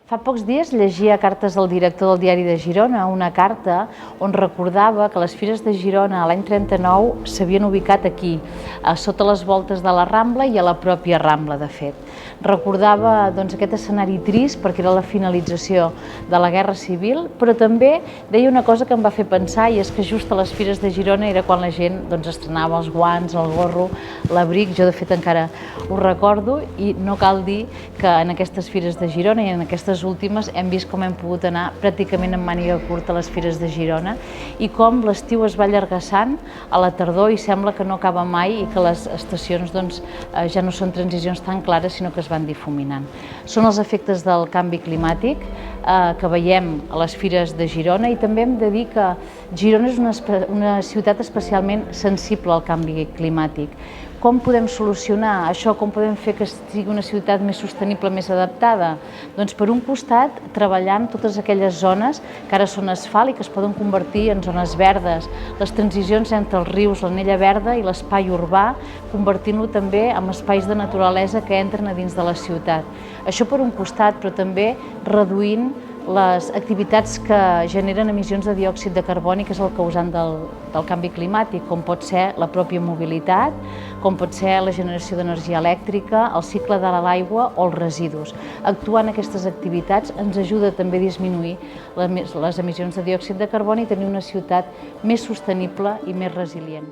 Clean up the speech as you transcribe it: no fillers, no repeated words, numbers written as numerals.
Fa pocs dies llegia cartes del director del Diari de Girona, una carta on recordava que les Fires de Girona l'any 39 s'havien ubicat aquí, sota les voltes de la Rambla i a la pròpia Rambla, de fet. Recordava aquest escenari trist perquè era la finalització de la Guerra Civil, però també deia una cosa que em va fer pensar, i és que just a les Fires de Girona era quan la gent estrenava els guants, el gorro, l'abric. Jo de fet encara ho recordo, i no cal dir que en aquestes Fires de Girona i en aquestes últimes hem vist com hem pogut anar pràcticament amb màniga curta a les Fires de Girona i com l'estiu es va allargassant a la tardor i sembla que no acaba mai i que les estacions ja no són transicions tan clares, sinó que es van difuminant. Són els efectes del canvi climàtic que veiem a les Fires de Girona, i també hem de dir que Girona és una ciutat especialment sensible al canvi climàtic. Com podem solucionar això? Com podem fer que sigui una ciutat més sostenible, més adaptada? Doncs per un costat, treballant totes aquelles zones que ara són asfalt i que es poden convertir en zones verdes, les transicions entre els rius, l'anella verda i l'espai urbà, convertint-lo també en espais de naturalesa que entren a dins de la ciutat. Això per un costat, però també reduint les activitats que generen emissions de diòxid de carboni, que és el causant del canvi climàtic, com pot ser la pròpia mobilitat, com pot ser la generació d'energia elèctrica, el cicle de l'aigua o els residus. Actuar en aquestes activitats ens ajuda també a disminuir les emissions de diòxid de carboni i tenir una ciutat més sostenible i més resilient.